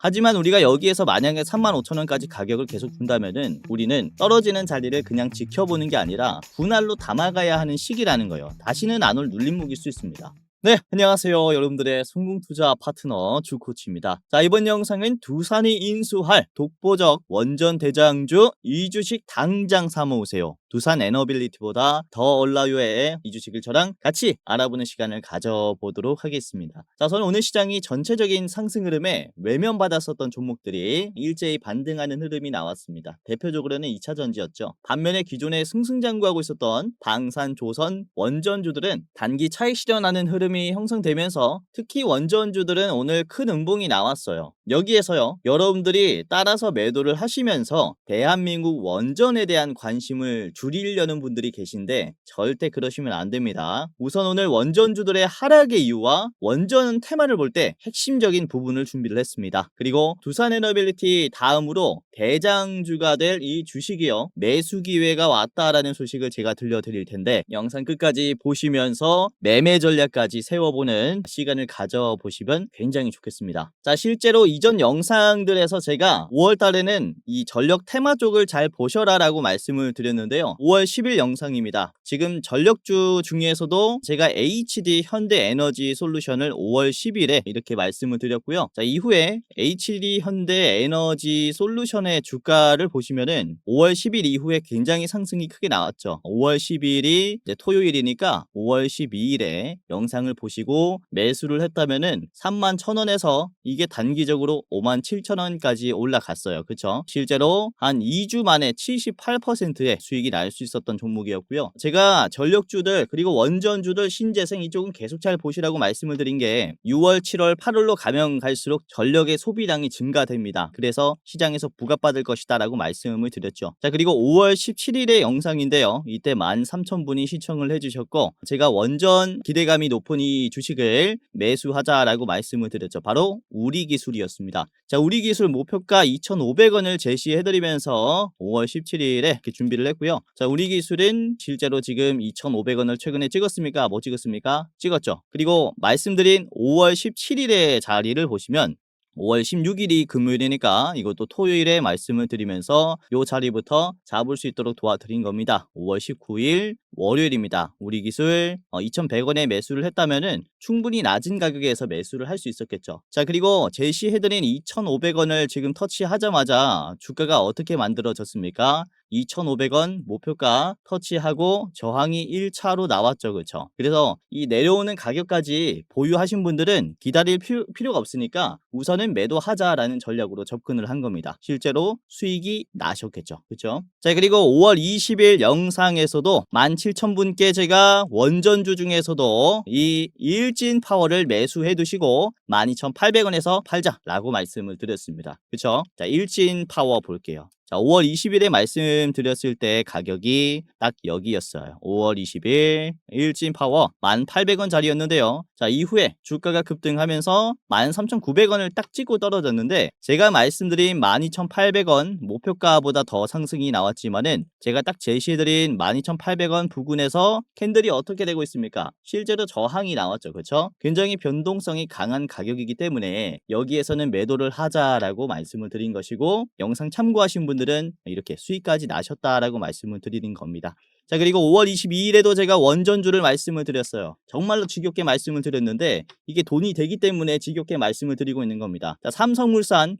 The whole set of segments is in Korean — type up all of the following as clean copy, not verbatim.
하지만 우리가 여기에서 만약에 35,000원까지 가격을 계속 준다면은 우리는 떨어지는 자리를 그냥 지켜보는 게 아니라 분할로 담아가야 하는 시기라는 거예요. 다시는 안 올 눌림목일 수 있습니다. 네, 안녕하세요. 여러분들의 성공투자 파트너 주코치입니다. 자, 이번 영상은 두산이 인수할 독보적 원전 대장주 이 주식 당장 사모으세요. 두산 에너빌리티보다 더 올라요의 이 주식을 저랑 같이 알아보는 시간을 가져보도록 하겠습니다. 자, 저는 오늘 시장이 전체적인 상승 흐름에 외면받았었던 종목들이 일제히 반등하는 흐름이 나왔습니다. 대표적으로는 2차전지였죠. 반면에 기존에 승승장구하고 있었던 방산, 조선, 원전주들은 단기 차익 실현하는 흐름이 형성되면서 특히 원전주들은 오늘 큰 음봉이 나왔어요. 여기에서요, 여러분들이 따라서 매도를 하시면서 대한민국 원전에 대한 관심을 줄이려는 분들이 계신데 절대 그러시면 안 됩니다. 우선 오늘 원전주들의 하락의 이유와 원전 테마를 볼 때 핵심적인 부분을 준비를 했습니다. 그리고 두산에너빌리티 다음으로 대장주가 될 이 주식이요, 매수 기회가 왔다라는 소식을 제가 들려드릴 텐데 영상 끝까지 보시면서 매매 전략까지 세워보는 시간을 가져보시면 굉장히 좋겠습니다. 자, 실제로 이전 영상들에서 제가 5월 달에는 이 전력 테마 쪽을 잘 보셔라 라고 말씀을 드렸는데요. 5월 10일 영상입니다. 지금 전력주 중에서도 제가 HD 현대에너지 솔루션을 5월 10일에 이렇게 말씀을 드렸고요. 자, 이후에 HD 현대에너지 솔루션의 주가를 보시면은 5월 10일 이후에 굉장히 상승이 크게 나왔죠. 5월 10일이 이제 토요일이니까 5월 12일에 영상을 보시고 매수를 했다면은 31,000원에서 이게 단기적으로 57,000원까지 올라갔어요. 그쵸? 실제로 한 2주 만에 78%의 수익이 날 수 있었던 종목이었고요. 제가 전력주들 그리고 원전주들 신재생 이쪽은 계속 잘 보시라고 말씀을 드린 게 6월, 7월, 8월로 가면 갈수록 전력의 소비량이 증가됩니다. 그래서 시장에서 부각받을 것이다 라고 말씀을 드렸죠. 자, 그리고 5월 17일의 영상인데요. 이때 13,000분이 시청을 해주셨고 제가 원전 기대감이 높은 이 주식을 매수하자라고 말씀을 드렸죠. 바로 우리기술이었습니다. 자, 우리기술 목표가 2,500원을 제시해드리면서 5월 17일에 이렇게 준비를 했고요. 자, 우리기술은 실제로 지금 2,500원을 최근에 찍었습니까? 못 찍었습니까? 찍었죠. 그리고 말씀드린 5월 17일의 자리를 보시면 5월 16일이 금요일이니까 이것도 토요일에 말씀을 드리면서 이 자리부터 잡을 수 있도록 도와드린 겁니다. 5월 19일 월요일입니다. 우리 기술 2,100원에 매수를 했다면은 충분히 낮은 가격에서 매수를 할 수 있었겠죠. 자, 그리고 제시해드린 2,500원을 지금 터치하자마자 주가가 어떻게 만들어졌습니까? 2,500원 목표가 터치하고 저항이 1차로 나왔죠. 그렇죠? 그래서 이 내려오는 가격까지 보유하신 분들은 기다릴 필요가 없으니까 우선은 매도하자라는 전략으로 접근을 한 겁니다. 실제로 수익이 나셨겠죠. 그렇죠? 자, 그리고 5월 20일 영상에서도 17,000분께 제가 원전주 중에서도 이 일진 파워를 매수해 두시고 12,800원에서 팔자라고 말씀을 드렸습니다. 그렇죠? 자, 일진 파워 볼게요. 자, 5월 20일에 말씀드렸을 때 가격이 딱 여기였어요. 5월 20일 일진 파워 1,800원 자리였는데요. 자, 이후에 주가가 급등하면서 13,900원을 딱 찍고 떨어졌는데 제가 말씀드린 12,800원 목표가보다 더 상승이 나왔지만은 제가 딱 제시해드린 12,800원 부근에서 캔들이 어떻게 되고 있습니까? 실제로 저항이 나왔죠. 그렇죠? 굉장히 변동성이 강한 가격이기 때문에 여기에서는 매도를 하자라고 말씀을 드린 것이고 영상 참고하신 분들은 이렇게 수익까지 나셨다라고 말씀을 드리는 겁니다. 자, 그리고 5월 22일에도 제가 원전주를 말씀을 드렸어요. 정말로 지겹게 말씀을 드렸는데 이게 돈이 되기 때문에 지겹게 말씀을 드리고 있는 겁니다. 자, 삼성물산을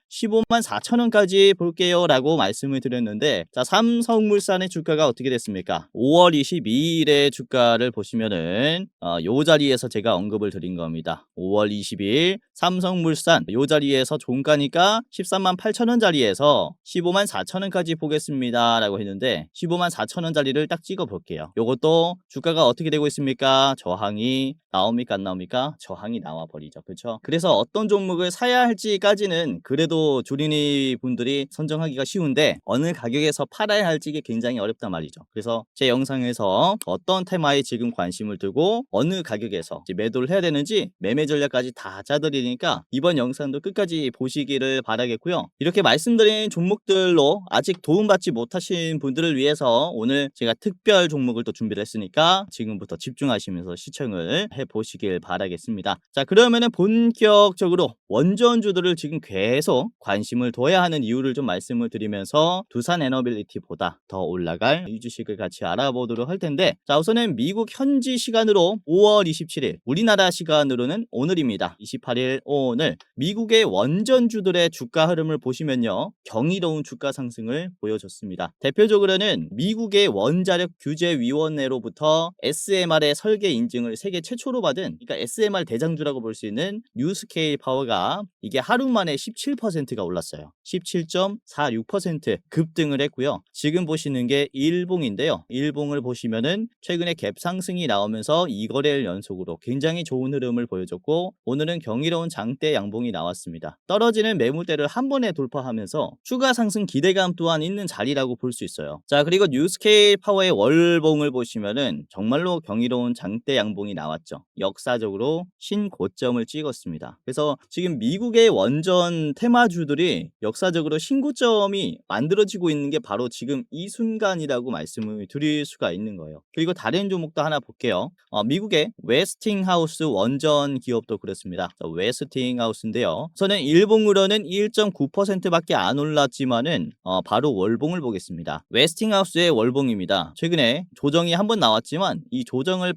154,000원까지 볼게요 라고 말씀을 드렸는데 자, 삼성물산의 주가가 어떻게 됐습니까? 5월 22일의 주가를 보시면은 요 자리에서 제가 언급을 드린 겁니다. 5월 20일 삼성물산 요 자리에서 종가니까 138,000원 자리에서 154,000원까지 보겠습니다 라고 했는데 154,000원짜리를 딱 찍어 볼게요. 요것도 주가가 어떻게 되고 있습니까? 저항이 나옵니까 안 나옵니까? 저항이 나와 버리죠. 그렇죠? 그래서 어떤 종목을 사야 할지까지는 그래도 주린이 분들이 선정하기가 쉬운데 어느 가격에서 팔아야 할지 이게 굉장히 어렵단 말이죠. 그래서 제 영상에서 어떤 테마에 지금 관심을 두고 어느 가격에서 이제 매도를 해야 되는지 매매 전략까지 다 짜드리니까 이번 영상도 끝까지 보시기를 바라겠고요. 이렇게 말씀드린 종목들로 아직 도움받지 못하신 분들을 위해서 그래서 오늘 제가 특별 종목을 또 준비를 했으니까 지금부터 집중하시면서 시청을 해보시길 바라겠습니다. 자, 그러면은 본격적으로 원전주들을 지금 계속 관심을 둬야 하는 이유를 좀 말씀을 드리면서 두산 에너빌리티보다 더 올라갈 이 주식을 같이 알아보도록 할 텐데, 자, 우선은 미국 현지 시간으로 5월 27일, 우리나라 시간으로는 오늘입니다. 28일 오늘 미국의 원전주들의 주가 흐름을 보시면요, 경이로운 주가 상승을 보여줬습니다. 대표적으로는 미국의 원자력 규제위원회로부터 SMR의 설계 인증을 세계 최초로 받은, 그러니까 SMR 대장주라고 볼 수 있는 뉴스케일 파워가 이게 하루 만에 17%가 올랐어요. 17.46% 급등을 했고요. 지금 보시는 게 일봉인데요. 일봉을 보시면은 최근에 갭 상승이 나오면서 2거래일 연속으로 굉장히 좋은 흐름을 보여줬고, 오늘은 경이로운 장대 양봉이 나왔습니다. 떨어지는 매물대를 한 번에 돌파하면서 추가 상승 기대감 또한 있는 자리라고 볼 수 있어요. 자, 그리고 뉴스케일 파워의 월봉을 보시면은 정말로 경이로운 장대 양봉이 나왔죠. 역사적으로 신고점을 찍었습니다. 그래서 지금 미국의 원전 테마주들이 역사적으로 신고점이 만들어지고 있는 게 바로 지금 이 순간이라고 말씀을 드릴 수가 있는 거예요. 그리고 다른 종목도 하나 볼게요. 미국의 웨스팅하우스 원전 기업도 그렇습니다. 웨스팅하우스인데요. 우선은 일봉으로는 1.9%밖에 안 올랐지만은 바로 월봉을 보겠습니다. 웨스팅하우스의 월봉입니다. 최근에 조정이 한번 나왔지만 이 조정을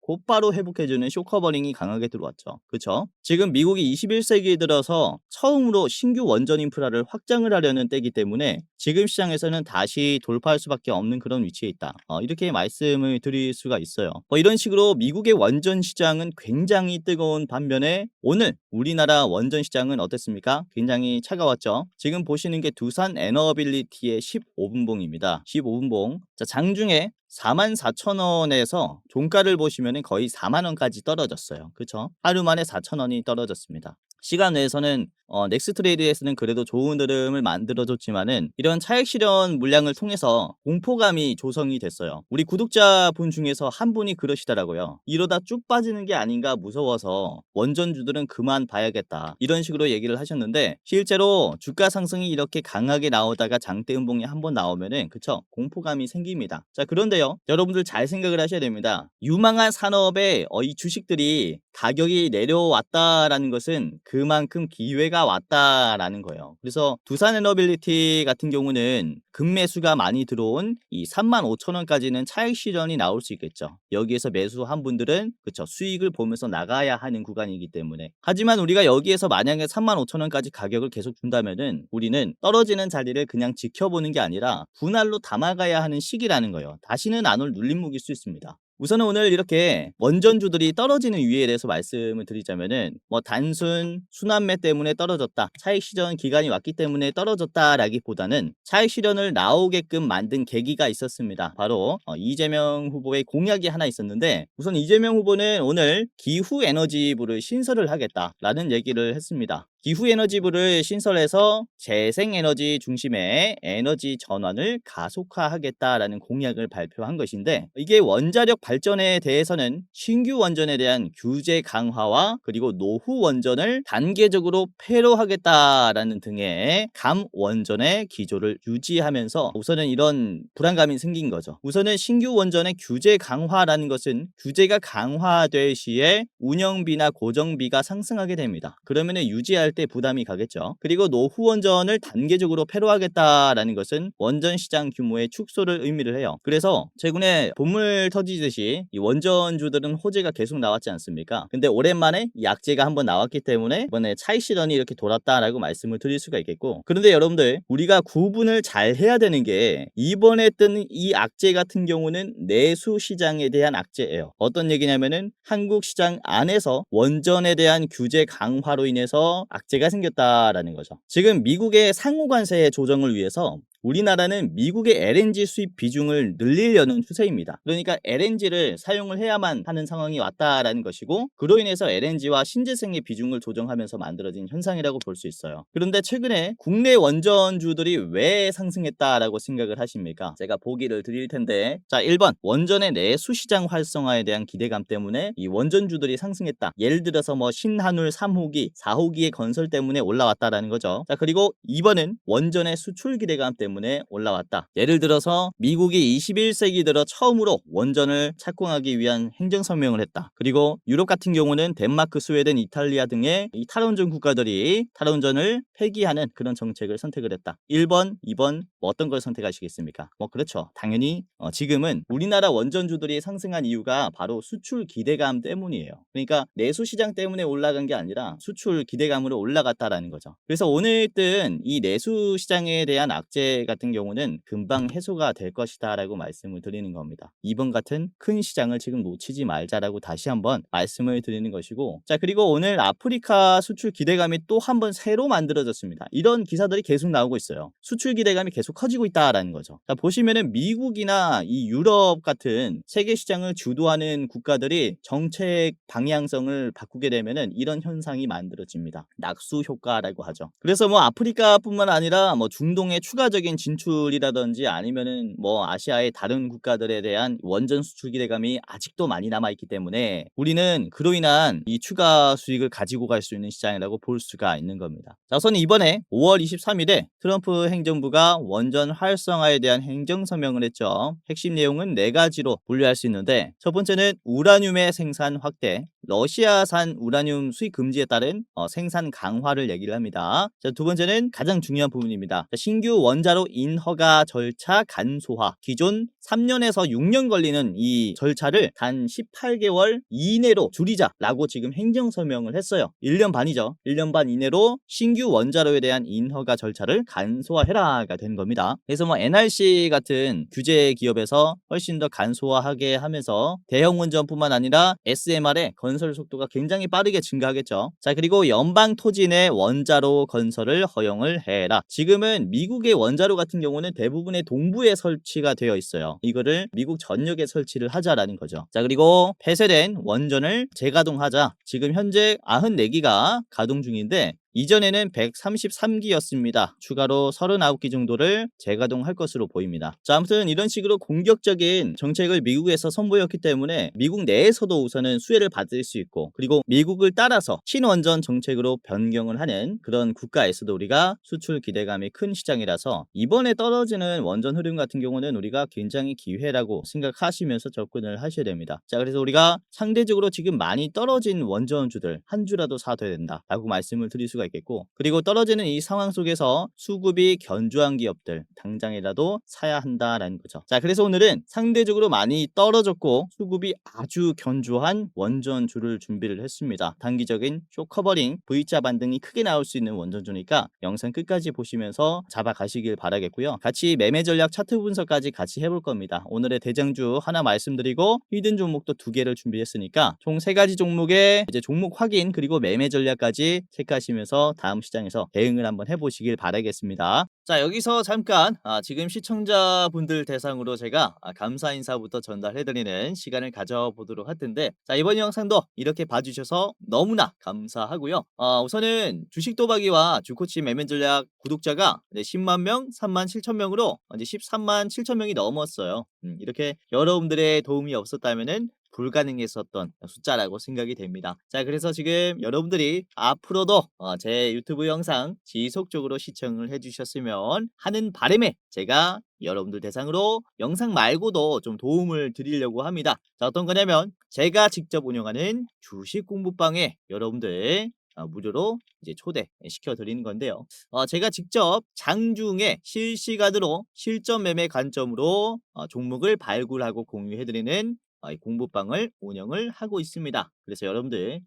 곧바로 회복해주는 쇼커버링이 강하게 들어왔죠. 그렇죠? 지금 미국이 21세기에 들어서 처음으로 신규 원전 인프라를 확장을 하려는 때이기 때문에 지금 시장에서는 다시 돌파할 수밖에 없는 그런 위치에 있다. 이렇게 말씀을 드릴 수가 있어요. 이런 식으로 미국의 원전 시장은 굉장히 뜨거운 반면에 오늘 우리나라 원전 시장은 어땠습니까? 굉장히 차가웠죠. 지금 보시는 게 두산 에너빌리티의 15분봉입니다. 15분봉. 자, 장중에 44,000원에서 종가를 보시면 거의 4만원까지 떨어졌어요. 그렇죠? 하루 만에 4,000원이 떨어졌습니다. 시간 내에서는 넥스트레이드에서는 그래도 좋은 흐름을 만들어줬지만은 이런 차익 실현 물량을 통해서 공포감이 조성이 됐어요. 우리 구독자분 중에서 한 분이 그러시더라고요. 이러다 쭉 빠지는 게 아닌가 무서워서 원전주들은 그만 봐야겠다, 이런 식으로 얘기를 하셨는데, 실제로 주가 상승이 이렇게 강하게 나오다가 장대 음봉이 한번 나오면은 그쵸, 공포감이 생깁니다. 자, 그런데요, 여러분들 잘 생각을 하셔야 됩니다. 유망한 산업에 이 주식들이 가격이 내려왔다라는 것은 그만큼 기회가 왔다라는 거예요. 그래서 두산 에너빌리티 같은 경우는 급매수가 많이 들어온 이 35,000원까지는 차익 실현이 나올 수 있겠죠. 여기에서 매수한 분들은 그쵸, 수익을 보면서 나가야 하는 구간이기 때문에. 하지만 우리가 여기에서 만약에 35,000원까지 가격을 계속 준다면은 우리는 떨어지는 자리를 그냥 지켜보는 게 아니라 분할로 담아가야 하는 시기라는 거예요. 다시는 안 올 눌림목일 수 있습니다. 우선은 오늘 이렇게 원전주들이 떨어지는 이유에 대해서 말씀을 드리자면은 단순 순환매 때문에 떨어졌다, 차익 실현 기간이 왔기 때문에 떨어졌다라기보다는 차익 실현을 나오게끔 만든 계기가 있었습니다. 바로 이재명 후보의 공약이 하나 있었는데, 우선 이재명 후보는 오늘 기후에너지부를 신설을 하겠다라는 얘기를 했습니다. 기후에너지부를 신설해서 재생에너지 중심의 에너지 전환을 가속화하겠다라는 공약을 발표한 것인데, 이게 원자력 발전에 대해서는 신규 원전에 대한 규제 강화와 그리고 노후 원전을 단계적으로 폐로하겠다라는 등의 감원전의 기조를 유지하면서 우선은 이런 불안감이 생긴 거죠. 우선은 신규 원전의 규제 강화라는 것은 규제가 강화될 시에 운영비나 고정비가 상승하게 됩니다. 그러면 유지할 때 부담이 가겠죠. 그리고 노후 원전을 단계적으로 폐로하겠다라는 것은 원전 시장 규모의 축소를 의미를 해요. 그래서 최근에 본물 터지듯이 이 원전주들은 호재가 계속 나왔지 않습니까? 근데 오랜만에 이 악재가 한번 나왔기 때문에 이번에 차익 실현이 이렇게 돌았다라고 말씀을 드릴 수가 있겠고, 그런데 여러분들 우리가 구분을 잘 해야 되는 게, 이번에 뜬 이 악재 같은 경우는 내수 시장에 대한 악재예요. 어떤 얘기냐면은 한국 시장 안에서 원전에 대한 규제 강화로 인해서 악재가 생겼다라는 거죠. 지금 미국의 상호관세 조정을 위해서 우리나라는 미국의 LNG 수입 비중을 늘리려는 추세입니다. 그러니까 LNG를 사용을 해야만 하는 상황이 왔다라는 것이고, 그로 인해서 LNG와 신재생의 비중을 조정하면서 만들어진 현상이라고 볼 수 있어요. 그런데 최근에 국내 원전주들이 왜 상승했다라고 생각을 하십니까? 제가 보기를 드릴 텐데, 자, 1번 원전의 내수 시장 활성화에 대한 기대감 때문에 이 원전주들이 상승했다. 예를 들어서 신한울 3호기, 4호기의 건설 때문에 올라왔다라는 거죠. 자, 그리고 2번은 원전의 수출 기대감 때문에 때문에 올라왔다. 예를 들어서 미국이 21세기 들어 처음으로 원전을 착공하기 위한 행정성명을 했다. 그리고 유럽 같은 경우는 덴마크, 스웨덴, 이탈리아 등의 이 탈원전 국가들이 탈원전을 폐기하는 그런 정책을 선택을 했다. 1번, 2번 뭐 어떤 걸 선택하시겠습니까? 그렇죠. 당연히 지금은 우리나라 원전주들이 상승한 이유가 바로 수출 기대감 때문이에요. 그러니까 내수 시장 때문에 올라간 게 아니라 수출 기대감으로 올라갔다라는 거죠. 그래서 오늘 뜬 이 내수 시장에 대한 악재 같은 경우는 금방 해소가 될 것이다 라고 말씀을 드리는 겁니다. 이번 같은 큰 시장을 지금 놓치지 말자라고 다시 한번 말씀을 드리는 것이고, 자, 그리고 오늘 아프리카 수출 기대감이 또 한 번 새로 만들어졌습니다. 이런 기사들이 계속 나오고 있어요. 수출 기대감이 계속 커지고 있다라는 거죠. 자, 보시면은 미국이나 이 유럽 같은 세계 시장을 주도하는 국가들이 정책 방향성을 바꾸게 되면은 이런 현상이 만들어집니다. 낙수 효과라고 하죠. 그래서 아프리카뿐만 아니라 중동의 추가적인 진출이라든지 아니면은 아시아의 다른 국가들에 대한 원전 수출 기대감이 아직도 많이 남아 있기 때문에 우리는 그로 인한 이 추가 수익을 가지고 갈 수 있는 시장이라고 볼 수가 있는 겁니다. 자, 우선 이번에 5월 23일에 트럼프 행정부가 원전 활성화에 대한 행정서명을 했죠. 핵심 내용은 4가지로 분류할 수 있는데, 첫 번째는 우라늄의 생산 확대, 러시아산 우라늄 수입 금지에 따른 생산 강화를 얘기를 합니다. 자, 두 번째는 가장 중요한 부분입니다. 자, 신규 원자로 인허가 절차 간소화. 기존 3년에서 6년 걸리는 이 절차를 단 18개월 이내로 줄이자라고 지금 행정서명을 했어요. 1년 반이죠. 1년 반 이내로 신규 원자로에 대한 인허가 절차를 간소화해라가 된 겁니다. 그래서 NRC 같은 규제 기업에서 훨씬 더 간소화하게 하면서 대형 원전뿐만 아니라 SMR의 건설 속도가 굉장히 빠르게 증가하겠죠. 자, 그리고 연방 토지 내 원자로 건설을 허용을 해라. 지금은 미국의 원자로 같은 경우는 대부분의 동부에 설치가 되어 있어요. 이거를 미국 전역에 설치를 하자라는 거죠. 자, 그리고 폐쇄된 원전을 재가동하자. 지금 현재 94기가 가동 중인데 이전에는 133기였습니다. 추가로 39기 정도를 재가동할 것으로 보입니다. 자, 아무튼 이런 식으로 공격적인 정책을 미국에서 선보였기 때문에 미국 내에서도 우선은 수혜를 받을 수 있고, 그리고 미국을 따라서 신원전 정책으로 변경을 하는 그런 국가에서도 우리가 수출 기대감이 큰 시장이라서 이번에 떨어지는 원전 흐름 같은 경우는 우리가 굉장히 기회라고 생각하시면서 접근을 하셔야 됩니다. 자, 그래서 우리가 상대적으로 지금 많이 떨어진 원전주들 한 주라도 사둬야 된다라고 말씀을 드릴 수가 있겠고, 그리고 떨어지는 이 상황 속에서 수급이 견조한 기업들 당장이라도 사야 한다라는 거죠. 자, 그래서 오늘은 상대적으로 많이 떨어졌고 수급이 아주 견조한 원전주를 준비를 했습니다. 단기적인 쇼커버링, V자 반등이 크게 나올 수 있는 원전주니까 영상 끝까지 보시면서 잡아가시길 바라겠고요. 같이 매매 전략 차트 분석까지 같이 해볼 겁니다. 오늘의 대장주 하나 말씀드리고 히든 종목도 2개를 준비했으니까 총 3가지 종목의 이제 종목 확인 그리고 매매 전략까지 체크하시면서 다음 시장에서 대응을 한번 해보시길 바라겠습니다. 자, 여기서 잠깐 지금 시청자분들 대상으로 제가 감사 인사부터 전달해드리는 시간을 가져보도록 할 텐데, 자, 이번 영상도 이렇게 봐주셔서 너무나 감사하고요. 우선은 주식 도박이와 주코치 매매 전략 구독자가 10만 명, 3만 7천 명으로 이제 13만 7천 명이 넘었어요. 이렇게 여러분들의 도움이 없었다면은 불가능했었던 숫자라고 생각이 됩니다. 자, 그래서 지금 여러분들이 앞으로도 제 유튜브 영상 지속적으로 시청을 해주셨으면 하는 바람에 제가 여러분들 대상으로 영상 말고도 좀 도움을 드리려고 합니다. 자, 어떤 거냐면 제가 직접 운영하는 주식 공부방에 여러분들 무료로 이제 초대시켜 드리는 건데요. 제가 직접 장중에 실시간으로 실전 매매 관점으로 종목을 발굴하고 공유해 드리는 이 공부방을 운영을 하고 있습니다. 그래서 여러분들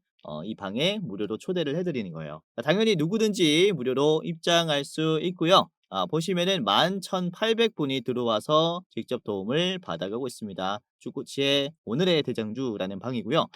이 방에 무료로 초대를 해드리는 거예요. 당연히 누구든지 무료로 입장할 수 있고요. 보시면은 11,800분이 들어와서 직접 도움을 받아가고 있습니다. 주코치의 오늘의 대장주라는 방이고요.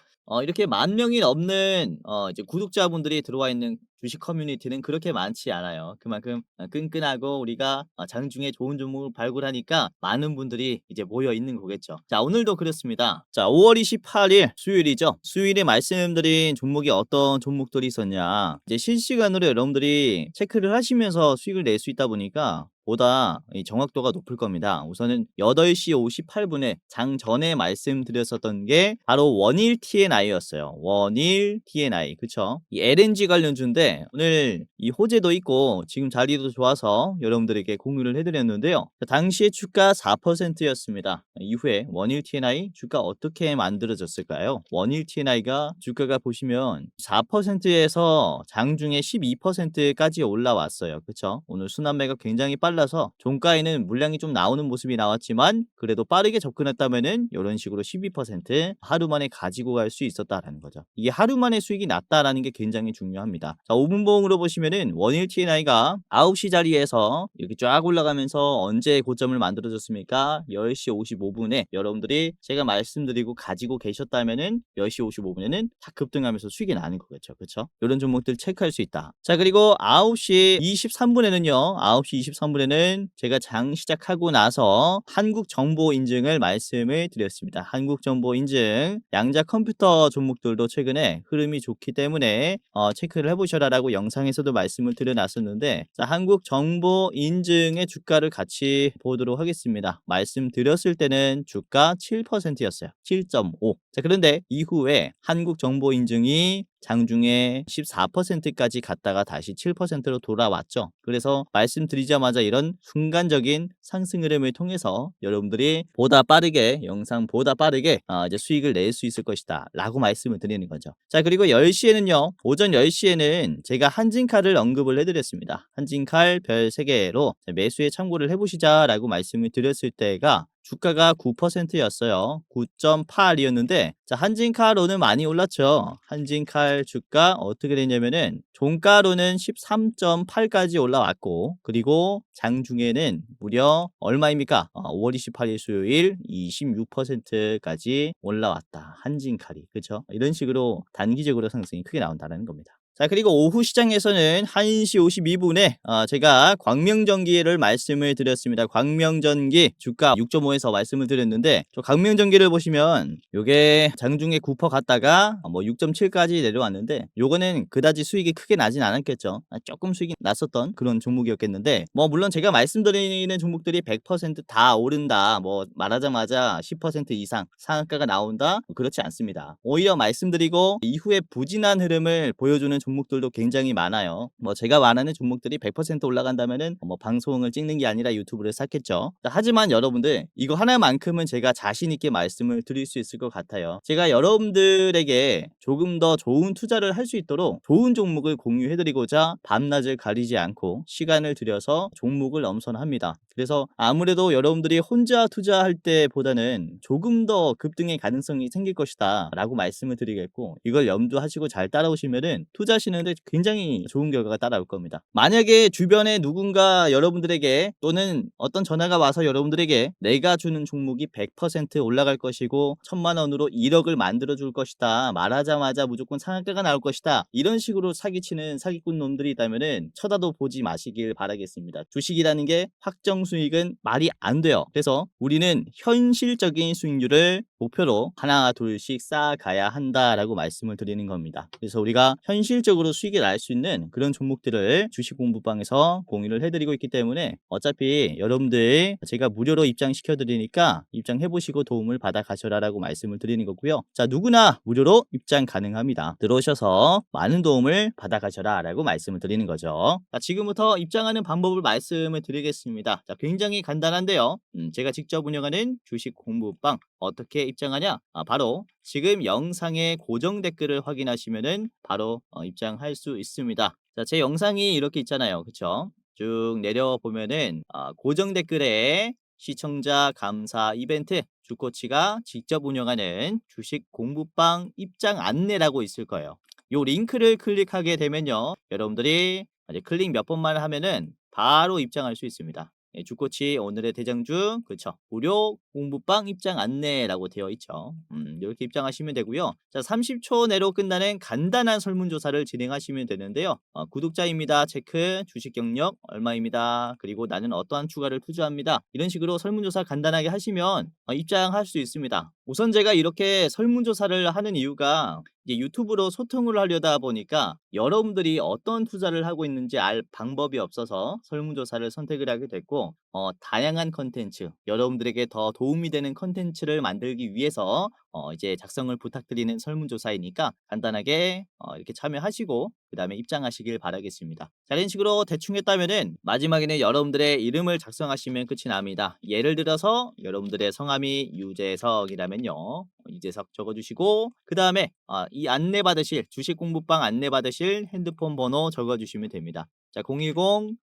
이렇게 10,000명이 넘는 이제 구독자분들이 들어와 있는 주식 커뮤니티는 그렇게 많지 않아요. 그만큼 끈끈하고 우리가 장중에 좋은 종목을 발굴하니까 많은 분들이 이제 모여 있는 거겠죠. 자, 오늘도 그렇습니다. 자, 5월 28일 수요일이죠. 수요일에 말씀드린 종목이 어떤 종목들이 있었냐, 이제 실시간으로 여러분들이 체크를 하시면서 수익을 낼 수 있다 보니까 보다 이 정확도가 높을 겁니다. 우선은 8시 58분에 장 전에 말씀드렸었던 게 바로 원일 TNI였어요. 원일 TNI. 그쵸? 이 LNG 관련주인데 오늘 이 호재도 있고 지금 자리도 좋아서 여러분들에게 공유를 해드렸는데요. 당시에 주가 4%였습니다. 이후에 원일 TNI 주가 어떻게 만들어졌을까요? 원일 TNI가 주가가 보시면 4%에서 장중에 12%까지 올라왔어요. 그쵸? 오늘 순환매가 굉장히 빨라서 종가에는 물량이 좀 나오는 모습이 나왔지만 그래도 빠르게 접근했다면은 이런 식으로 12% 하루 만에 가지고 갈 수 있었다라는 거죠. 이게 하루 만에 수익이 났다라는 게 굉장히 중요합니다. 자, 5분봉으로 보시면은 원일 TNI가 9시 자리에서 이렇게 쫙 올라가면서 언제 고점을 만들어줬습니까? 10시 55분에 여러분들이 제가 말씀드리고 가지고 계셨다면은 10시 55분에는 다 급등하면서 수익이 나는 거겠죠. 그렇죠? 이런 종목들 체크할 수 있다. 자, 그리고 9시 23분에는요. 9시 23분에는 제가 장 시작하고 나서 한국정보인증을 말씀을 드렸습니다. 한국정보인증 양자 컴퓨터 종목들도 최근에 흐름이 좋기 때문에 체크를 해보셔라라고 영상에서도 말씀을 드려놨었는데, 자, 한국정보인증의 주가를 같이 보도록 하겠습니다. 말씀드렸을 때는 주가 7%였어요. 7.5. 자, 그런데 이후에 한국정보인증이 장중에 14%까지 갔다가 다시 7%로 돌아왔죠. 그래서 말씀드리자마자 이런 순간적인 상승 흐름을 통해서 여러분들이 보다 빠르게 영상보다 빠르게 이제 수익을 낼 수 있을 것이다 라고 말씀을 드리는 거죠. 자, 그리고 10시에는요. 오전 10시에는 제가 한진칼을 언급을 해드렸습니다. 한진칼 별 3개로 매수에 참고를 해보시자 라고 말씀을 드렸을 때가 주가가 9%였어요. 9.8이었는데 자, 한진칼로는 많이 올랐죠. 한진칼 주가 어떻게 됐냐면은 종가로는 13.8까지 올라왔고, 그리고 장중에는 무려 얼마입니까? 5월 28일 수요일 26%까지 올라왔다. 한진칼이. 그렇죠? 이런 식으로 단기적으로 상승이 크게 나온다는 겁니다. 자, 그리고 오후 시장에서는 1시 52분에 제가 광명전기를 말씀을 드렸습니다. 광명전기 주가 6.5에서 말씀을 드렸는데, 저 광명전기를 보시면 요게 장중에 9% 갔다가 뭐 6.7까지 내려왔는데, 요거는 그다지 수익이 크게 나진 않았겠죠. 조금 수익이 났었던 그런 종목이었겠는데, 뭐 물론 제가 말씀드리는 종목들이 100%다 오른다, 뭐 말하자마자 10% 이상 상한가가 나온다, 그렇지 않습니다. 오히려 말씀드리고 이후에 부진한 흐름을 보여주는 종목들도 굉장히 많아요. 뭐 제가 말하는 종목들이 100% 올라간다면은 뭐 방송을 찍는 게 아니라 유튜브를 샀겠죠. 하지만 여러분들 이거 하나만큼은 제가 자신 있게 말씀을 드릴 수 있을 것 같아요. 제가 여러분들에게 조금 더 좋은 투자를 할 수 있도록 좋은 종목을 공유해드리고자 밤낮을 가리지 않고 시간을 들여서 종목을 엄선합니다. 그래서 아무래도 여러분들이 혼자 투자할 때보다는 조금 더 급등의 가능성이 생길 것이다 라고 말씀을 드리겠고, 이걸 염두하시고 잘 따라오시면은 투자하시는데 굉장히 좋은 결과가 따라올 겁니다. 만약에 주변에 누군가 여러분들에게 또는 어떤 전화가 와서 여러분들에게 내가 주는 종목이 100% 올라갈 것이고 1000만 원으로 1억을 만들어 줄 것이다, 말하자마자 무조건 상한가가 나올 것이다, 이런 식으로 사기치는 사기꾼 놈들이 있다면은 쳐다도 보지 마시길 바라겠습니다. 주식이라는 게 확정 수익은 말이 안 돼요. 그래서 우리는 현실적인 수익률을 목표로 하나 둘씩 쌓아가야 한다라고 말씀을 드리는 겁니다. 그래서 우리가 현실적으로 수익을 날 수 있는 그런 종목들을 주식 공부방에서 공유를 해드리고 있기 때문에 어차피 여러분들 제가 무료로 입장시켜 드리니까 입장해보시고 도움을 받아 가셔라라고 말씀을 드리는 거고요. 자, 누구나 무료로 입장 가능합니다. 들어오셔서 많은 도움을 받아 가셔라라고 말씀을 드리는 거죠. 자, 지금부터 입장하는 방법을 말씀을 드리겠습니다. 자, 굉장히 간단한데요. 제가 직접 운영하는 주식 공부방 어떻게 입장하냐? 바로 지금 영상의 고정 댓글을 확인하시면은 바로 입장할 수 있습니다. 자, 제 영상이 이렇게 있잖아요. 그쵸? 쭉 내려보면은 고정 댓글에 시청자 감사 이벤트 주코치가 직접 운영하는 주식 공부방 입장 안내라고 있을 거예요. 요 링크를 클릭하게 되면요, 여러분들이 이제 클릭 몇 번만 하면은 바로 입장할 수 있습니다. 주코치 오늘의 대장주, 그쵸, 무료 공부방 입장 안내라고 되어 있죠. 이렇게 입장하시면 되고요. 자, 30초 내로 끝나는 간단한 설문조사를 진행하시면 되는데요. 구독자입니다 체크, 주식 경력 얼마입니다, 그리고 나는 어떠한 추가를 투자합니다, 이런 식으로 설문조사 간단하게 하시면 입장할 수 있습니다. 우선 제가 이렇게 설문조사를 하는 이유가 이제 유튜브로 소통을 하려다 보니까 여러분들이 어떤 투자를 하고 있는지 알 방법이 없어서 설문조사를 선택을 하게 됐고, 다양한 컨텐츠, 여러분들에게 더 도움이 되는 컨텐츠를 만들기 위해서 이제 작성을 부탁드리는 설문조사이니까 간단하게 이렇게 참여하시고 그 다음에 입장하시길 바라겠습니다. 자, 이런 식으로 대충 했다면은 마지막에는 여러분들의 이름을 작성하시면 끝이 납니다. 예를 들어서 여러분들의 성함이 유재석이라면요, 유재석 적어주시고 그 다음에 이 안내 받으실 주식 공부방 안내 받으실 핸드폰 번호 적어주시면 됩니다. 자, 010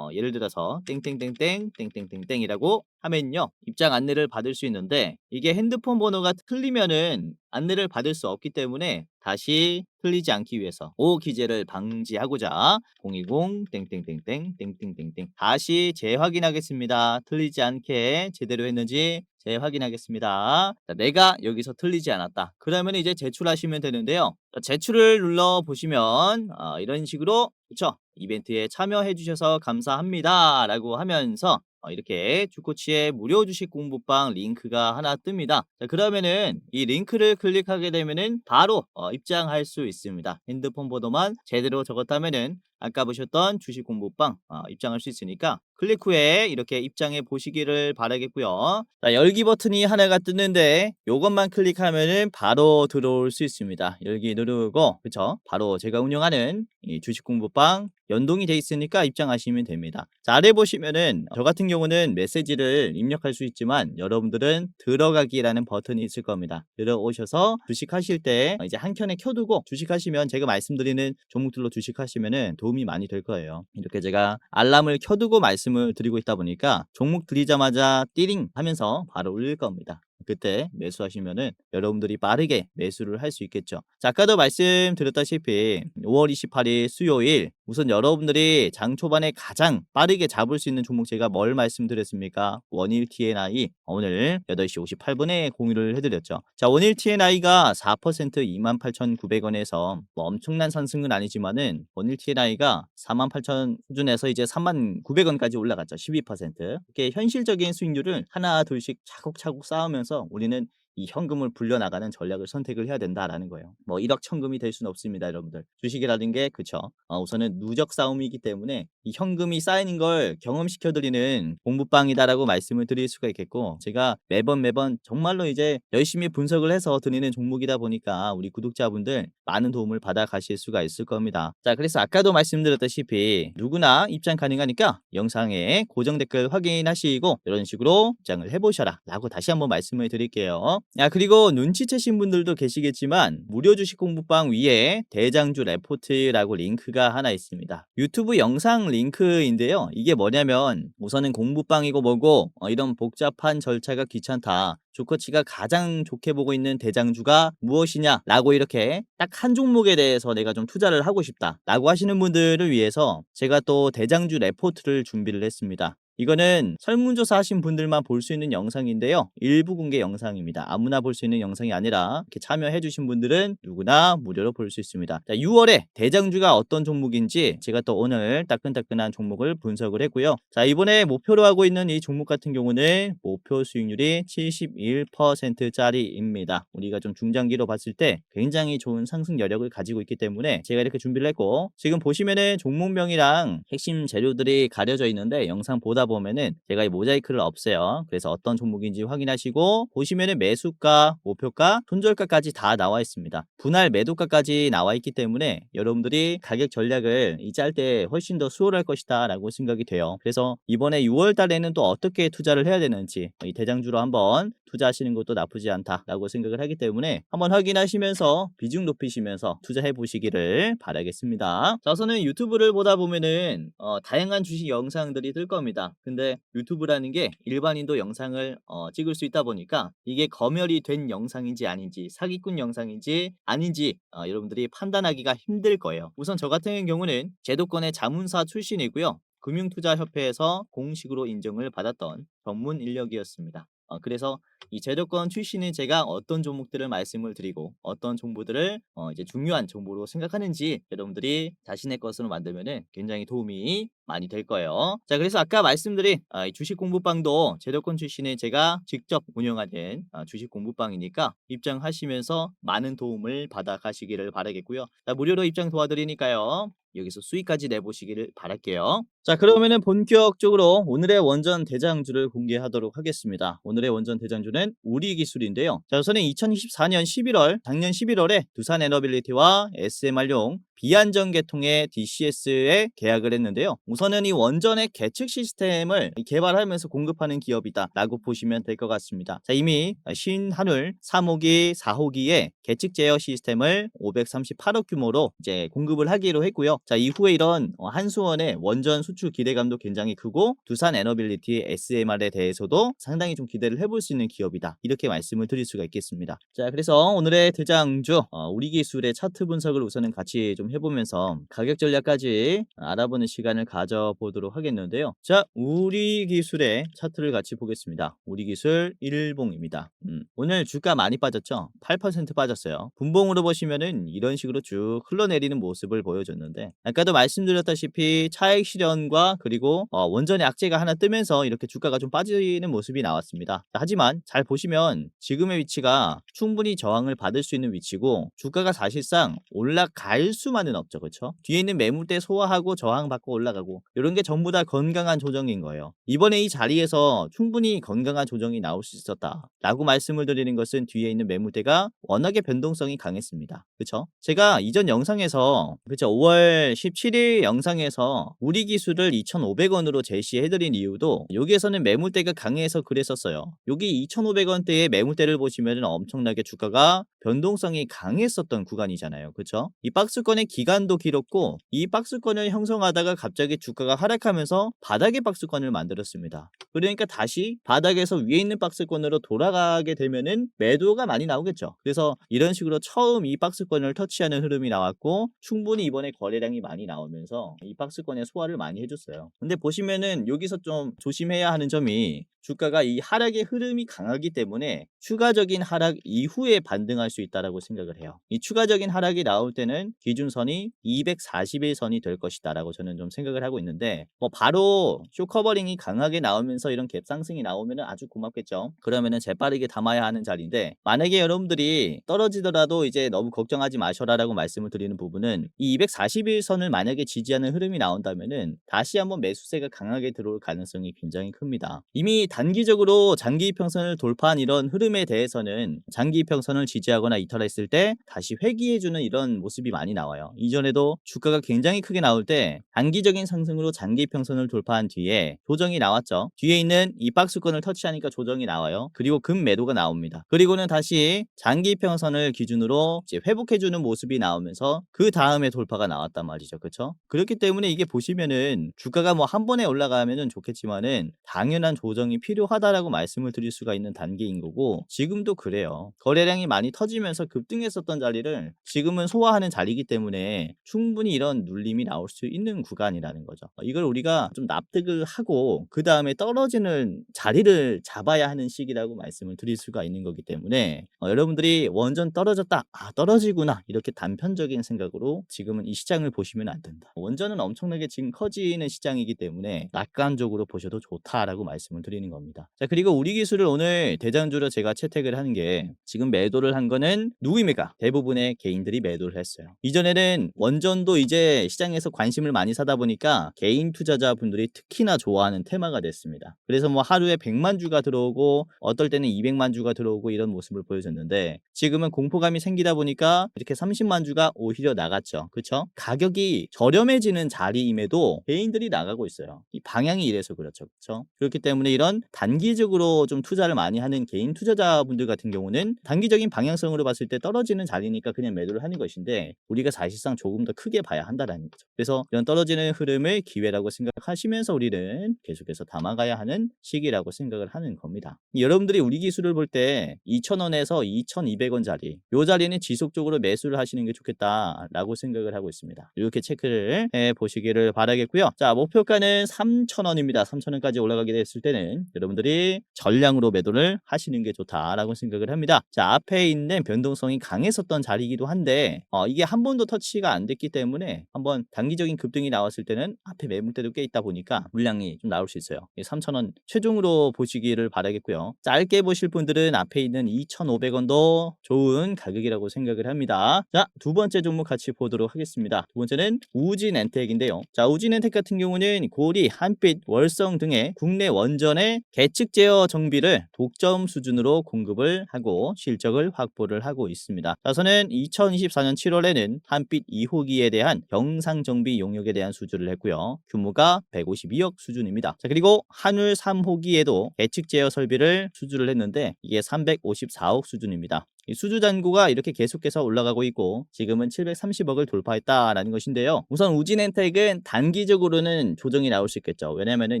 예를 들어서 땡땡땡땡 땡땡땡땡이라고 하면요, 입장 안내를 받을 수 있는데 이게 핸드폰 번호가 틀리면은 안내를 받을 수 없기 때문에 다시 틀리지 않기 위해서 오기재를 방지하고자 020 땡땡땡땡 땡땡땡땡 다시 재확인하겠습니다. 틀리지 않게 제대로 했는지 재확인하겠습니다. 자, 내가 여기서 틀리지 않았다. 그러면 이제 제출하시면 되는데요. 자, 제출을 눌러 보시면 이런 식으로, 그쵸? 이벤트에 참여해 주셔서 감사합니다 라고 하면서 이렇게 주코치의 무료 주식 공부방 링크가 하나 뜹니다. 자, 그러면은 이 링크를 클릭하게 되면은 바로 입장할 수 있습니다. 핸드폰 번호만 제대로 적었다면은 아까 보셨던 주식 공부방 입장할 수 있으니까 클릭 후에 이렇게 입장해 보시기를 바라겠고요. 자, 열기 버튼이 하나가 뜨는데 요것만 클릭하면은 바로 들어올 수 있습니다. 열기 누르고, 그쵸? 바로 제가 운영하는 이 주식 공부방 연동이 돼 있으니까 입장하시면 됩니다. 자, 아래 보시면은 저 같은 경우는 메시지를 입력할 수 있지만 여러분들은 들어가기라는 버튼이 있을 겁니다. 들어오셔서 주식하실 때 이제 한 켠에 켜두고 주식하시면, 제가 말씀드리는 종목들로 주식하시면은 도움이 많이 될 거예요. 이렇게 제가 알람을 켜두고 말씀을 드리고 있다 보니까 종목 들이자마자 띠링 하면서 바로 울릴 겁니다. 그때 매수하시면은 여러분들이 빠르게 매수를 할 수 있겠죠. 자, 아까도 말씀드렸다시피 5월 28일 수요일, 우선 여러분들이 장 초반에 가장 빠르게 잡을 수 있는 종목 제가 뭘 말씀드렸습니까? 원일 TNI 오늘 8시 58분에 공유를 해드렸죠. 자, 원일 TNI가 4% 28,900원에서 뭐 엄청난 상승은 아니지만은 원일 TNI가 48,000 수준에서 이제 39,900원까지 올라갔죠. 12%. 이렇게 현실적인 수익률을 하나 둘씩 차곡차곡 쌓으면서 우리는 이 현금을 불려나가는 전략을 선택을 해야 된다라는 거예요. 뭐 1억 천금이 될 수는 없습니다, 여러분들. 주식이라는 게, 그쵸? 우선은 누적 싸움이기 때문에 이 현금이 쌓이는 걸 경험시켜드리는 공부방이다라고 말씀을 드릴 수가 있겠고, 제가 매번 정말로 이제 열심히 분석을 해서 드리는 종목이다 보니까 우리 구독자분들 많은 도움을 받아 가실 수가 있을 겁니다. 자, 그래서 아까도 말씀드렸다시피 누구나 입장 가능하니까 영상에 고정 댓글 확인하시고 이런 식으로 입장을 해보셔라 라고 다시 한번 말씀을 드릴게요. 그리고 눈치채신 분들도 계시겠지만 무료 주식 공부방 위에 대장주 레포트라고 링크가 하나 있습니다. 유튜브 영상 링크인데요. 이게 뭐냐면 우선은 공부방이고 뭐고 이런 복잡한 절차가 귀찮다, 주코치가 가장 좋게 보고 있는 대장주가 무엇이냐 라고 이렇게 딱 한 종목에 대해서 내가 좀 투자를 하고 싶다 라고 하시는 분들을 위해서 제가 또 대장주 레포트를 준비를 했습니다. 이거는 설문조사 하신 분들만 볼 수 있는 영상인데요, 일부 공개 영상입니다. 아무나 볼 수 있는 영상이 아니라 이렇게 참여해 주신 분들은 누구나 무료로 볼 수 있습니다. 자, 6월에 대장주가 어떤 종목인지 제가 또 오늘 따끈따끈한 종목을 분석을 했고요. 자, 이번에 목표로 하고 있는 이 종목 같은 경우는 목표 수익률이 71%짜리입니다. 우리가 좀 중장기로 봤을 때 굉장히 좋은 상승 여력을 가지고 있기 때문에 제가 이렇게 준비를 했고, 지금 보시면은 종목명이랑 핵심 재료들이 가려져 있는데 영상 보다 보면은 제가 이 모자이크를 없애요. 그래서 어떤 종목인지 확인하시고, 보시면은 매수가, 목표가, 손절가까지 다 나와 있습니다. 분할 매도가까지 나와 있기 때문에 여러분들이 가격 전략을 이 짤 때 훨씬 더 수월할 것이다 라고 생각이 돼요. 그래서 이번에 6월 달에는 또 어떻게 투자를 해야 되는지 이 대장주로 한번 투자하시는 것도 나쁘지 않다라고 생각을 하기 때문에 한번 확인하시면서 비중 높이시면서 투자해 보시기를 바라겠습니다. 자, 우선은 유튜브를 보다 보면은 다양한 주식 영상들이 뜰 겁니다. 근데 유튜브라는 게 일반인도 영상을 찍을 수 있다 보니까 이게 검열이 된 영상인지 아닌지, 사기꾼 영상인지 아닌지 여러분들이 판단하기가 힘들 거예요. 우선 저 같은 경우는 제도권의 자문사 출신이고요, 금융투자협회에서 공식으로 인정을 받았던 전문 인력이었습니다. 그래서 이 제도권 출신인 제가 어떤 종목들을 말씀을 드리고 어떤 정보들을 이제 중요한 정보로 생각하는지 여러분들이 자신의 것으로 만들면은 굉장히 도움이 많이 될 거예요. 자, 그래서 아까 말씀드린 이 주식 공부방도 제도권 출신의 제가 직접 운영하는 주식 공부방이니까 입장하시면서 많은 도움을 받아 가시기를 바라겠고요. 자, 무료로 입장 도와드리니까요. 여기서 수익까지 내보시기를 바랄게요. 자, 그러면은 본격적으로 오늘의 원전 대장주를 공개하도록 하겠습니다. 오늘의 원전 대장주는 우리기술인데요. 자, 우선은 2024년 11월, 작년 11월에 두산에너빌리티와 SMR용 비안전 계통의 DCS에 계약을 했는데요. 우선은 이 원전의 계측 시스템을 개발하면서 공급하는 기업이다라고 보시면 될 것 같습니다. 자, 이미 신한울 3호기, 4호기에 계측 제어 시스템을 538억 규모로 이제 공급을 하기로 했고요. 자, 이후에 이런 한수원의 원전 수출 기대감도 굉장히 크고 두산 에너빌리티 SMR에 대해서도 상당히 좀 기대를 해볼 수 있는 기업이다. 이렇게 말씀을 드릴 수가 있겠습니다. 자, 그래서 오늘의 대장주 우리기술의 차트 분석을 우선은 같이 좀 해보면서 가격 전략까지 알아보는 시간을 가져보도록 하겠는데요. 자, 우리기술의 차트를 같이 보겠습니다. 우리기술 일봉입니다. 오늘 주가 많이 빠졌죠? 8% 빠졌어요. 분봉으로 보시면은 이런 식으로 쭉 흘러내리는 모습을 보여줬는데, 아까도 말씀드렸다시피 차익 실현과 그리고 원전의 악재가 하나 뜨면서 이렇게 주가가 좀 빠지는 모습이 나왔습니다. 하지만 잘 보시면 지금의 위치가 충분히 저항을 받을 수 있는 위치고, 주가가 사실상 올라갈 수만은 없죠. 그렇죠? 뒤에 있는 매물대 소화하고 저항받고 올라가고, 이런 게 전부 다 건강한 조정인 거예요. 이번에 이 자리에서 충분히 건강한 조정이 나올 수 있었다 라고 말씀을 드리는 것은 뒤에 있는 매물대가 워낙에 변동성이 강했습니다. 그렇죠? 제가 이전 영상에서, 그렇죠, 5월 17일 영상에서 우리 기술을 2,500원으로 제시해드린 이유도 여기에서는 매물대가 강해서 그랬었어요. 여기 2,500원대의 매물대를 보시면 엄청나게 주가가 변동성이 강했었던 구간이잖아요. 그렇죠? 이 박스권의 기간도 길었고, 이 박스권을 형성하다가 갑자기 주가가 하락하면서 바닥의 박스권을 만들었습니다. 그러니까 다시 바닥에서 위에 있는 박스권으로 돌아가게 되면은 매도가 많이 나오겠죠. 그래서 이런 식으로 처음 이 박스권을 터치하는 흐름이 나왔고, 충분히 이번에 거래량이 많이 나오면서 이 박스권에 소화를 많이 해줬어요. 근데 보시면은 여기서 좀 조심해야 하는 점이, 주가가 이 하락의 흐름이 강하기 때문에 추가적인 하락 이후에 반등할 수 있다라고 생각을 해요. 이 추가적인 하락이 나올 때는 기준선이 241선이 될 것이다라고 저는 좀 생각을 하고 있는데, 바로 쇼 커버링이 강하게 나오면서 이런 갭 상승이 나오면 아주 고맙겠죠. 그러면은 재빠르게 담아야 하는 자리인데, 만약에 여러분들이 떨어지더라도 이제 너무 걱정하지 마셔라라고 말씀을 드리는 부분은, 이 241선을 만약에 지지하는 흐름이 나온다면은 다시 한번 매수세가 강하게 들어올 가능성이 굉장히 큽니다. 이미 단기적으로 장기 이평선을 돌파한 이런 흐름에 대해서는 장기 이평선을 지지하거나 이탈했을 때 다시 회귀해주는 이런 모습이 많이 나와요. 이전에도 주가가 굉장히 크게 나올 때 단기적인 상승으로 장기 이평선을 돌파한 뒤에 조정이 나왔죠. 뒤에 있는 이 박스권을 터치하니까 조정이 나와요. 그리고 금 매도가 나옵니다. 그리고는 다시 장기 이평선을 기준으로 이제 회복해주는 모습이 나오면서 그 다음에 돌파가 나왔단 말이죠. 그렇죠? 그렇기 때문에 이게 보시면은 주가가 뭐 한 번에 올라가면은 좋겠지만은 당연한 조정이 필요하다라고 말씀을 드릴 수가 있는 단계인 거고, 지금도 그래요. 거래량이 많이 터지면서 급등했었던 자리를 지금은 소화하는 자리이기 때문에 충분히 이런 눌림이 나올 수 있는 구간이라는 거죠. 이걸 우리가 좀 납득을 하고 그 다음에 떨어지는 자리를 잡아야 하는 시기라고 말씀을 드릴 수가 있는 거기 때문에, 여러분들이 원전 떨어졌다, 떨어지구나, 이렇게 단편적인 생각으로 지금은 이 시장을 보시면 안 된다. 원전은 엄청나게 지금 커지는 시장이기 때문에 낙관적으로 보셔도 좋다라고 말씀을 드리는 겁니다. 자, 그리고 우리 기술을 오늘 대장주로 제가 채택을 하는 게, 지금 매도를 한 거는 누구입니까? 대부분의 개인들이 매도를 했어요. 이전에는 원전도 이제 시장에서 관심을 많이 사다 보니까 개인 투자자분들이 특히나 좋아하는 테마가 됐습니다. 그래서 뭐 하루에 100만 주가 들어오고 어떨 때는 200만 주가 들어오고 이런 모습을 보여줬는데, 지금은 공포감이 생기다 보니까 이렇게 30만 주가 오히려 나갔죠. 그렇죠? 가격이 저렴해지는 자리임에도 개인들이 나가고 있어요. 이 방향이 이래서 그렇죠. 그렇죠? 그렇기 때문에 이런 단기적으로 좀 투자를 많이 하는 개인 투자자분들 같은 경우는 단기적인 방향성으로 봤을 때 떨어지는 자리니까 그냥 매도를 하는 것인데, 우리가 사실상 조금 더 크게 봐야 한다라는 거죠. 그래서 이런 떨어지는 흐름을 기회라고 생각하시면서 우리는 계속해서 담아가야 하는 시기라고 생각을 하는 겁니다. 여러분들이 우리 기술을 볼 때 2,000원에서 2,200원 자리, 이 자리는 지속적으로 매수를 하시는 게 좋겠다라고 생각을 하고 있습니다. 이렇게 체크를 해 보시기를 바라겠고요. 자, 목표가는 3,000원입니다. 3,000원까지 올라가게 됐을 때는 여러분들이 전량으로 매도를 하시는 게 좋다라고 생각을 합니다. 자, 앞에 있는 변동성이 강했었던 자리이기도 한데 이게 한 번도 터치가 안 됐기 때문에 한번 단기적인 급등이 나왔을 때는 앞에 매물대도 꽤 있다 보니까 물량이 좀 나올 수 있어요. 3,000원 최종으로 보시기를 바라겠고요. 짧게 보실 분들은 앞에 있는 2,500원도 좋은 가격이라고 생각을 합니다. 자, 두 번째 종목 같이 보도록 하겠습니다. 두 번째는 우진엔텍인데요. 자, 우진엔텍 같은 경우는 고리, 한빛, 월성 등의 국내 원전의 계측 제어 정비를 독점 수준으로 공급을 하고 실적을 확보를 하고 있습니다. 자선은 2024년 7월에는 한빛 2호기에 대한 경상 정비 용역에 대한 수주를 했고요. 규모가 152억 수준입니다. 자, 그리고 한울 3호기에도 계측 제어 설비를 수주를 했는데 이게 354억 수준입니다. 이 수주 잔고가 이렇게 계속해서 올라가고 있고 지금은 730억을 돌파했다라는 것인데요. 우선 우진엔텍은 단기적으로는 조정이 나올 수 있겠죠. 왜냐면은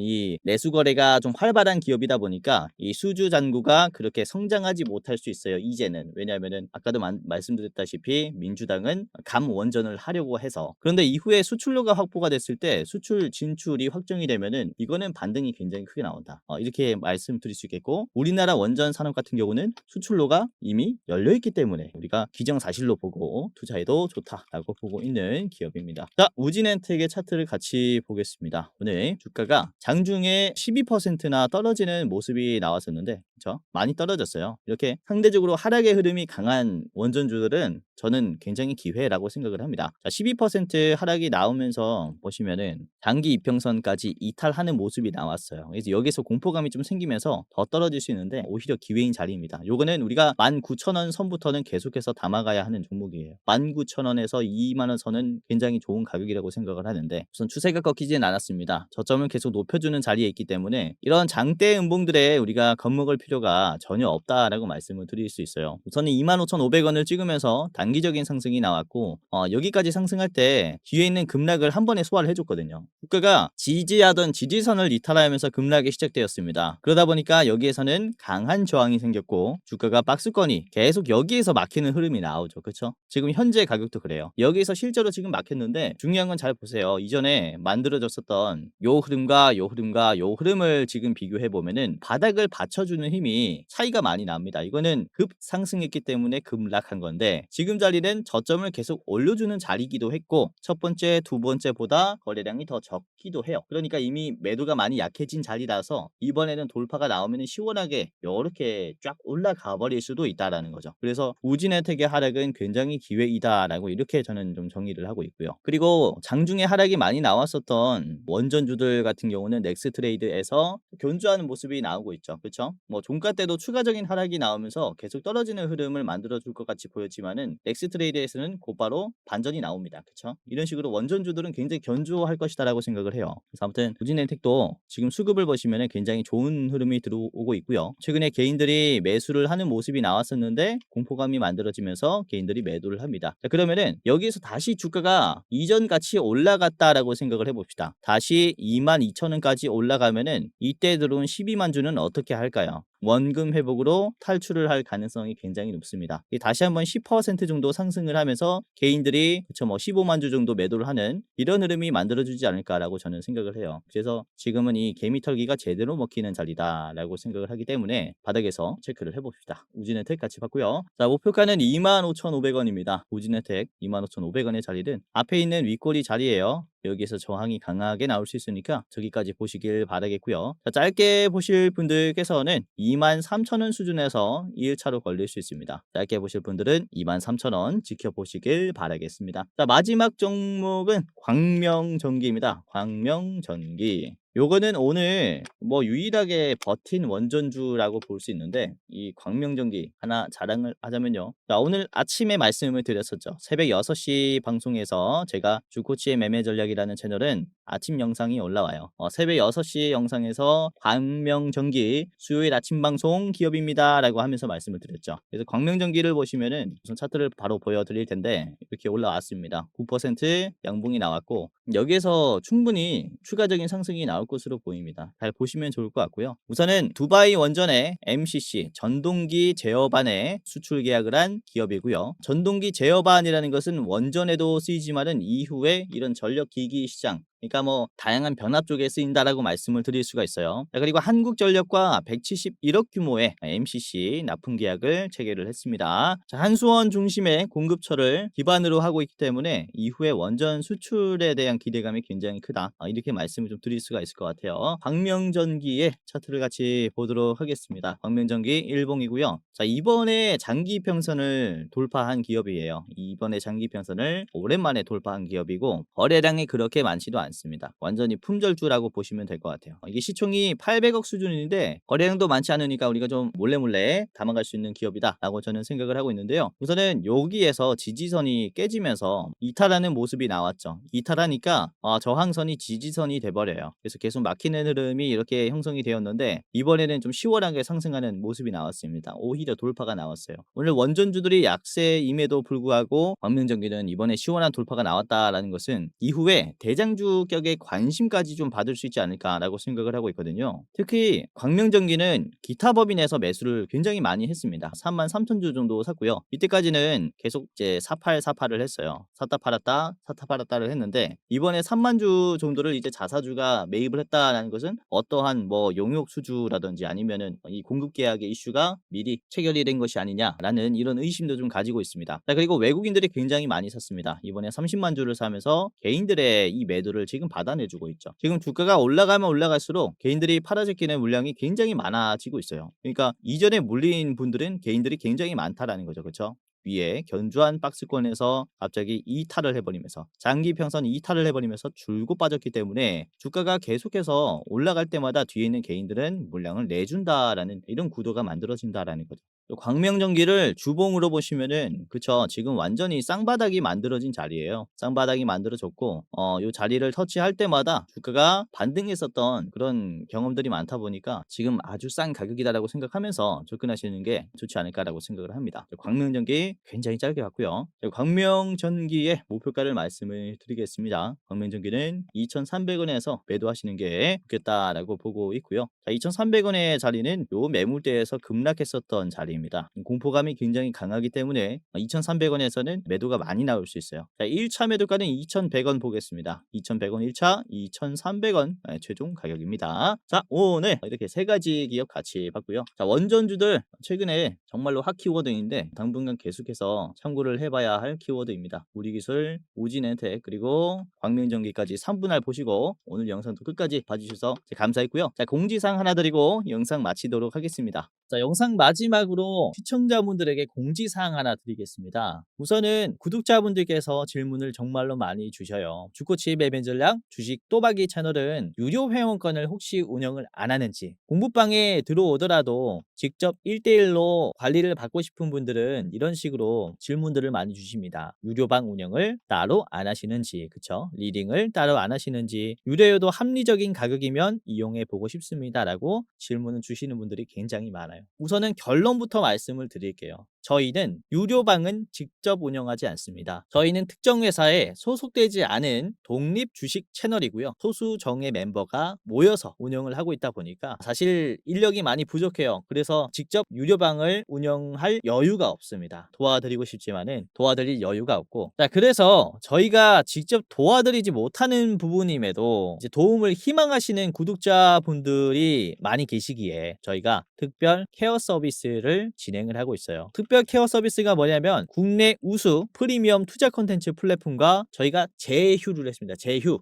이 내수 거래가 좀 활발한 기업이다 보니까 이 수주 잔고가 그렇게 성장하지 못할 수 있어요. 이제는. 왜냐면은 아까도 말씀드렸다시피 민주당은 감 원전을 하려고 해서. 그런데 이후에 수출로가 확보가 됐을 때 수출 진출이 확정이 되면은 이거는 반등이 굉장히 크게 나온다. 이렇게 말씀드릴 수 있겠고 우리나라 원전 산업 같은 경우는 수출로가 이미 열려있기 때문에 우리가 기정사실로 보고 투자해도 좋다라고 보고 있는 기업입니다. 자, 우진엔텍의 차트를 같이 보겠습니다. 오늘 주가가 장중에 12%나 떨어지는 모습이 나왔었는데 그렇죠? 많이 떨어졌어요. 이렇게 상대적으로 하락의 흐름이 강한 원전주들은 저는 굉장히 기회라고 생각을 합니다. 자, 12% 하락이 나오면서 보시면은 단기 이평선까지 이탈하는 모습이 나왔어요. 그래서 여기서 공포감이 좀 생기면서 더 떨어질 수 있는데 오히려 기회인 자리입니다. 요거는 우리가 19,000원 선부터는 계속해서 담아가야 하는 종목이에요. 19,000원에서 20,000원 선은 굉장히 좋은 가격이라고 생각을 하는데 우선 추세가 꺾이지는 않았습니다. 저점을 계속 높여주는 자리에 있기 때문에 이런 장대 음봉들에 우리가 겁먹을 필요가 전혀 없다라고 말씀을 드릴 수 있어요. 우선은 25,500원을 찍으면서 단기적인 상승이 나왔고 여기까지 상승할 때 뒤에 있는 급락을 한 번에 소화를 해줬거든요. 주가가 지지하던 지지선을 이탈하면서 급락이 시작되었습니다. 그러다 보니까 여기에서는 강한 저항이 생겼고 주가가 박스권이 계속 여기에서 막히는 흐름이 나오죠. 그렇죠? 지금 현재 가격도 그래요. 여기서 실제로 지금 막혔는데 중요한 건 잘 보세요. 이전에 만들어졌었던 요 흐름과 요 흐름과 요 흐름을 지금 비교해 보면은 바닥을 받쳐주는 힘이 차이가 많이 납니다. 이거는 급상승했기 때문에 급락한 건데 지금 자리는 저점을 계속 올려주는 자리이기도 했고 첫 번째, 두 번째보다 거래량이 더 적기도 해요. 그러니까 이미 매도가 많이 약해진 자리라서 이번에는 돌파가 나오면 시원하게 이렇게 쫙 올라가 버릴 수도 있다라는 거죠. 그래서 우진혜택의 하락은 굉장히 기회이다라고 이렇게 저는 좀 정의를 하고 있고요. 그리고 장중에 하락이 많이 나왔었던 원전주들 같은 경우는 넥스트레이드에서 견주하는 모습이 나오고 있죠. 그렇죠? 뭐 종가 때도 추가적인 하락이 나오면서 계속 떨어지는 흐름을 만들어줄 것 같이 보였지만은 넥스트레이드에서는 곧바로 반전이 나옵니다. 그렇죠? 이런 식으로 원전주들은 굉장히 견주할 것이다라고 생각을 해요. 그래서 아무튼 우진엔텍도 지금 수급을 보시면 굉장히 좋은 흐름이 들어오고 있고요. 최근에 개인들이 매수를 하는 모습이 나왔었는데 공포감이 만들어지면서 개인들이 매도를 합니다. 자, 그러면은 여기서 다시 주가가 이전 같이 올라갔다라고 생각을 해봅시다. 다시 22,000원까지 올라가면은 이때 들어온 12만 주는 어떻게 할까요? 원금 회복으로 탈출을 할 가능성이 굉장히 높습니다. 다시 한번 10% 정도 상승을 하면서 개인들이 그쵸 뭐 15만 주 정도 매도를 하는 이런 흐름이 만들어주지 않을까라고 저는 생각을 해요. 그래서 지금은 이 개미털기가 제대로 먹히는 자리다라고 생각을 하기 때문에 바닥에서 체크를 해봅시다. 우진혜택 같이 봤고요. 자, 목표가는 25,500원입니다. 우진혜택 25,500원의 자리는 앞에 있는 윗꼬리 자리예요. 여기에서 저항이 강하게 나올 수 있으니까 저기까지 보시길 바라겠고요. 자, 짧게 보실 분들께서는 23,000원 수준에서 2일차로 걸릴 수 있습니다. 짧게 보실 분들은 23,000원 지켜보시길 바라겠습니다. 자, 마지막 종목은 광명전기입니다. 광명전기. 요거는 오늘 뭐 유일하게 버틴 원전주라고 볼 수 있는데 이 광명전기 하나 자랑을 하자면요. 자, 오늘 아침에 말씀을 드렸었죠. 새벽 6시 방송에서 제가 주코치의 매매 전략이라는 채널은 아침 영상이 올라와요. 새벽 6시 영상에서 광명전기 수요일 아침 방송 기업입니다 라고 하면서 말씀을 드렸죠. 그래서 광명전기를 보시면은 우선 차트를 바로 보여드릴 텐데 이렇게 올라왔습니다. 9% 양봉이 나왔고 여기에서 충분히 추가적인 상승이 나올 것으로 보입니다. 잘 보시면 좋을 것 같고요. 우선은 두바이 원전의 MCC 전동기 제어반에 수출 계약을 한 기업이고요. 전동기 제어반이라는 것은 원전에도 쓰이지만은 이후에 이런 전력기기 시장 그러니까 뭐 다양한 변압 쪽에 쓰인다라고 말씀을 드릴 수가 있어요. 자, 그리고 한국전력과 171억 규모의 MCC 납품 계약을 체결을 했습니다. 자, 한수원 중심의 공급처를 기반으로 하고 있기 때문에 이후에 원전 수출에 대한 기대감이 굉장히 크다. 이렇게 말씀을 좀 드릴 수가 있을 것 같아요. 광명전기의 차트를 같이 보도록 하겠습니다. 광명전기 일봉이고요. 자, 이번에 장기 평선을 돌파한 기업이에요. 이번에 장기 평선을 오랜만에 돌파한 기업이고 거래량이 그렇게 많지도 않습니다. 완전히 품절주라고 보시면 될 것 같아요. 이게 시총이 800억 수준인데 거래량도 많지 않으니까 우리가 좀 몰래 담아갈 수 있는 기업이다라고 저는 생각을 하고 있는데요. 우선은 여기에서 지지선이 깨지면서 이탈하는 모습이 나왔죠. 이탈하니까 저항선이 지지선이 돼버려요. 그래서 계속 막히는 흐름이 이렇게 형성이 되었는데 이번에는 좀 시원하게 상승하는 모습이 나왔습니다. 오히려 돌파가 나왔어요. 오늘 원전주들이 약세임에도 불구하고 광명전기는 이번에 시원한 돌파가 나왔다라는 것은 이후에 대장주격의 관심까지 좀 받을 수 있지 않을까라고 생각을 하고 있거든요. 특히 광명전기는 기타 법인에서 매수를 굉장히 많이 했습니다. 33,000주 정도 샀고요. 이때까지는 계속 이제 사팔을 했어요. 샀다 팔았다를 했는데 이번에 3만 주 정도를 이제 자사주가 매입을 했다라는 것은 어떠한 뭐 용역 수주라든지 아니면은 이 공급 계약의 이슈가 미리 체결이 된 것이 아니냐라는 이런 의심도 좀 가지고 있습니다. 자, 그리고 외국인들이 굉장히 많이 샀습니다. 이번에 30만 주를 사면서 개인들의 이 매도를 지금 받아내주고 있죠. 지금 주가가 올라가면 올라갈수록 개인들이 팔아제끼는 물량이 굉장히 많아지고 있어요. 그러니까 이전에 물린 분들은 개인들이 굉장히 많다라는 거죠. 그렇죠? 위에 견주한 박스권에서 갑자기 이탈을 해버리면서 장기 평선 이탈을 해버리면서 줄고 빠졌기 때문에 주가가 계속해서 올라갈 때마다 뒤에 있는 개인들은 물량을 내준다라는 이런 구도가 만들어진다라는 거죠. 광명전기를 주봉으로 보시면은 그쵸, 지금 완전히 쌍바닥이 만들어진 자리예요. 쌍바닥이 만들어졌고 요 자리를 터치할 때마다 주가가 반등했었던 그런 경험들이 많다 보니까 지금 아주 싼 가격이다라고 생각하면서 접근하시는 게 좋지 않을까라고 생각을 합니다. 광명전기 굉장히 짧게 봤고요. 광명전기의 목표가를 말씀을 드리겠습니다. 광명전기는 2,300원에서 매도하시는 게 좋겠다라고 보고 있고요. 자, 2,300원의 자리는 요 매물대에서 급락했었던 자리입니다. 공포감이 굉장히 강하기 때문에 2,300원에서는 매도가 많이 나올 수 있어요. 자, 1차 매도가는 2,100원 보겠습니다. 2,100원 1차, 2,300원 최종 가격입니다. 자, 오늘 이렇게 세 가지 기업 같이 봤고요. 자, 원전주들 최근에 정말로 핫 키워드인데 당분간 계속해서 참고를 해봐야 할 키워드입니다. 우리기술, 우진엔텍, 그리고 광명전기까지 3분할 보시고 오늘 영상도 끝까지 봐주셔서 감사했고요. 자, 공지사항 하나 드리고 영상 마치도록 하겠습니다. 자, 영상 마지막으로 시청자분들에게 공지사항 하나 드리겠습니다. 우선은 구독자분들께서 질문을 정말로 많이 주셔요. 주코치 매매 전략 주식 또박이 채널은 유료 회원권을 혹시 운영을 안 하는지, 공부방에 들어오더라도 직접 1대1로 관리를 받고 싶은 분들은 이런 식으로 질문들을 많이 주십니다. 유료방 운영을 따로 안 하시는지, 그쵸? 리딩을 따로 안 하시는지, 유료여도 합리적인 가격이면 이용해 보고 싶습니다 라고 질문을 주시는 분들이 굉장히 많아요. 우선은 결론부터 말씀을 드릴게요. 저희는 유료방은 직접 운영하지 않습니다. 저희는 특정 회사에 소속되지 않은 독립 주식 채널이고요. 소수 정예 멤버가 모여서 운영을 하고 있다 보니까 사실 인력이 많이 부족해요. 그래서 직접 유료방을 운영할 여유가 없습니다. 도와드리고 싶지만은 도와드릴 여유가 없고, 자, 그래서 저희가 직접 도와드리지 못하는 부분임에도 이제 도움을 희망하시는 구독자분들이 많이 계시기에 저희가 특별 케어 서비스를 진행을 하고 있어요. 특별 케어 서비스가 뭐냐면 국내 우수 프리미엄 투자 콘텐츠 플랫폼과 저희가 제휴를 했습니다.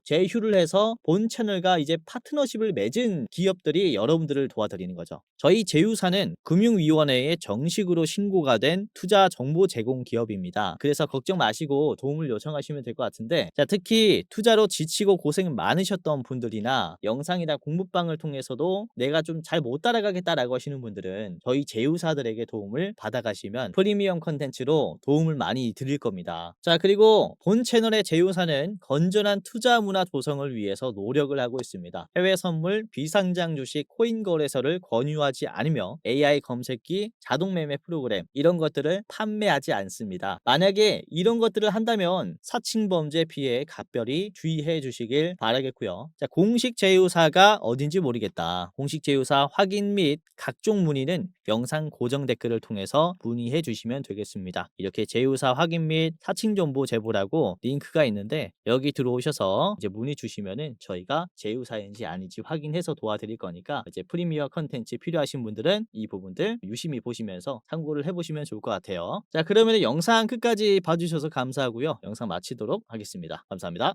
제휴를 해서 본 채널과 이제 파트너십을 맺은 기업들이 여러분들을 도와드리는 거죠. 저희 제휴사는 금융위원회에 정식으로 신고가 된 투자 정보 제공 기업입니다. 그래서 걱정 마시고 도움을 요청하시면 될 것 같은데, 자, 특히 투자로 지치고 고생 많으셨던 분들이나 영상이나 공부방을 통해서도 내가 좀 잘 못 따라가겠다라고 하시는 분들은 저희 제휴사들에게 도움을 받아가시면 프리미엄 컨텐츠로 도움을 많이 드릴 겁니다. 자, 그리고 본 채널의 제휴사는 건전한 투자 문화 조성을 위해서 노력을 하고 있습니다. 해외 선물, 비상장 주식, 코인 거래소를 권유하지 않으며 AI 검색기, 자동 매매 프로그램 이런 것들을 판매하지 않습니다. 만약에 이런 것들을 한다면 사칭 범죄 피해에 각별히 주의해 주시길 바라겠고요. 자, 공식 제휴사가 어딘지 모르겠다. 공식 제휴사 확인 및 각종 문의는 영상 고정 댓글을 통해서 문의 문의해 주시면 되겠습니다. 이렇게 제휴사 확인 및 사칭 정보 제보라고 링크가 있는데 여기 들어오셔서 이제 문의 주시면은 저희가 제휴사인지 아닌지 확인해서 도와드릴 거니까 이제 프리미어 컨텐츠 필요하신 분들은 이 부분들 유심히 보시면서 참고를 해보시면 좋을 것 같아요. 자, 그러면 영상 끝까지 봐주셔서 감사하고요. 영상 마치도록 하겠습니다. 감사합니다.